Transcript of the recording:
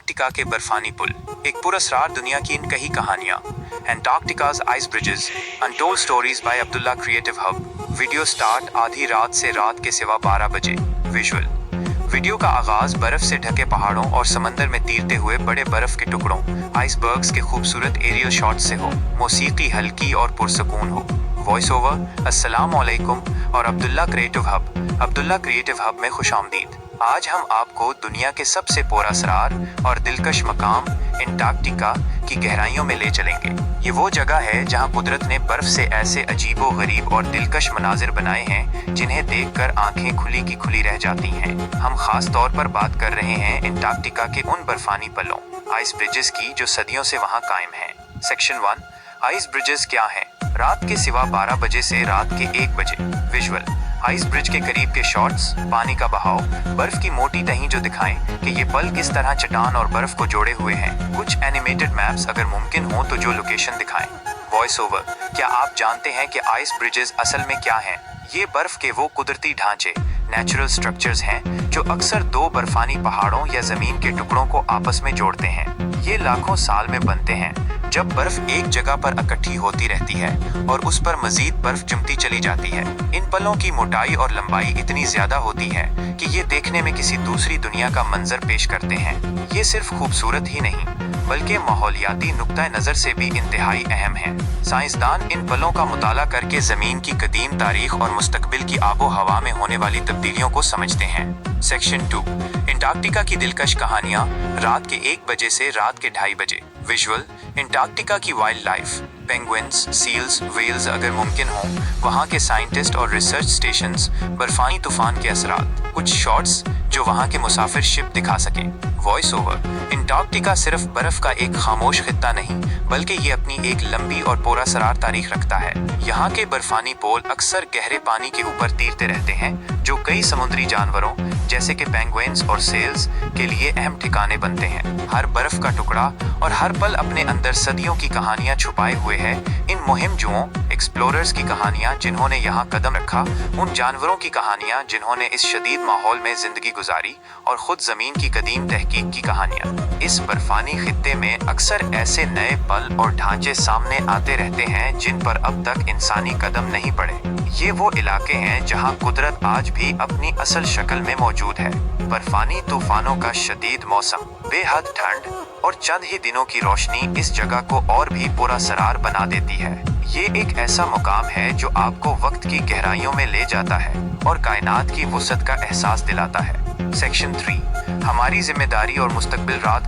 Antarctica के बर्फानी पुल, एक पुरस्कार दुनिया की इन कई कहानियाँ। Antarctica's ice bridges, untold stories by Abdullah creative hub. Video start आधी रात से रात के सिवा 12 बजे। विजुअल वीडियो का आगाज बर्फ से ढके पहाड़ों और समंदर में तीरते हुए बड़े बर्फ के टुकड़ों, आइसबर्ग्स के खूबसूरत एरियल शॉट से हो। मौसीकी हल्की और पुरसकून हो। वॉइस ओवर अस्सलाम वालेकुम और अब्दुल्ला क्रिएटिव हब में खुशामदीद। आज हम आपको दुनिया के सबसे पुरअसरार और दिलकश मकाम एंटार्क्टिका की गहराइयों में ले चलेंगे। ये वो जगह है जहां कुदरत ने बर्फ से ऐसे अजीबो गरीब और दिलकश मनाजिर बनाए हैं जिन्हें देखकर आंखें खुली की खुली रह जाती हैं। हम खास तौर पर बात कर रहे हैं एंटार्क्टिका के उन बर्फानी पलों, आइस ब्रिजेस की, जो सदियों से वहां कायम हैं। सेक्शन 1, आइस ब्रिजेस क्या हैं? रात के सिवा 12 बजे से रात के 1 बजे। विजुअल आइस ब्रिज के करीब के शॉट्स, पानी का बहाव, बर्फ की मोटी तहीं जो दिखाएं कि ये पल किस तरह चट्टान और बर्फ को जोड़े हुए हैं। कुछ एनिमेटेड मैप्स अगर मुमकिन हो तो जो लोकेशन दिखाएं। वॉइस ओवर क्या आप जानते हैं कि आइस ब्रिजेस असल में क्या हैं? ये बर्फ के वो कुदरती ढांचे, नेचुरल स्ट्रक्चर्स हैं जो अक्सर दो बर्फानी पहाड़ों या जमीन के टुकड़ों को आपस में जोड़ते हैं। ये लाखों साल में बनते हैं जब बर्फ एक जगह पर इकट्ठी होती रहती है और उस पर मजीद बर्फ जमती चली जाती है। इन पलों की मोटाई और लंबाई इतनी ज्यादा होती है कि ये देखने में किसी दूसरी दुनिया का मंजर पेश करते हैं। ये सिर्फ खूबसूरत ही नहीं बल्कि माहौलियाती नुक्ता नजर से भी इंतहाई अहम है। साइंसदान इन पलों का मुताला करके जमीन की कदीम तारीख और मुस्तकबिल की आबो हवा में होने वाली तब्दीलियों को समझते हैं। सेक्शन 2, एंटार्क्टिका की दिलकश कहानियां, रात के 1 बजे से रात के 2:30 बजे। विजुअल एंटार्क्टिका की wild life, penguins, seals, whales अगर मुमकिन हो, वहाँ के साइंटिस्ट और रिसर्च स्टेशंस, बर्फानी तूफान के असरात, कुछ शॉट्स जो वहाँ के मुसाफिर शिप दिखा सकें। वॉइस ओवर एंटार्क्टिका सिर्फ बर्फ का एक खामोश खित्ता नहीं बल्कि ये अपनी एक लंबी और पुरअसरार तारीख रखता है। यहाँ के बर्फानी पोल अक्सर गहरे पानी के ऊपर तीरते रहते हैं जो कई समुद्री जानवरों जैसे कि पेंगुइन्स और सेल्स के लिए अहम ठिकाने बनते हैं। हर बर्फ का टुकड़ा और हर पल अपने अंदर सदियों की कहानियां छुपाए हुए है। इन मुहिमजुओं, एक्सप्लोरर्स की कहानियां जिन्होंने यहाँ कदम रखा, उन जानवरों की कहानियां जिन्होंने इस शदीद माहौल में जिंदगी गुजारी, और खुद जमीन की कदीम तहकीक की कहानियां। इस बर्फानी खित्ते में अक्सर ऐसे नए पल और ढांचे सामने आते रहते हैं जिन पर अब तक इंसानी कदम नहीं पड़े। ये वो इलाके हैं जहाँ कुदरत आज भी अपनी असल शक्ल में मौजूद है। बर्फानी तूफानों का शदीद मौसम, बेहद ठंड और चंद ही दिनों की रोशनी इस जगह को और भी पुरअसरार बना देती है। ये एक ऐसा मुकाम है जो आपको वक्त की गहराइयों में ले जाता है और कायनात की वुसअत का एहसास दिलाता है। सेक्शन 3, हमारी जिम्मेदारी और मुस्तकबिल। रात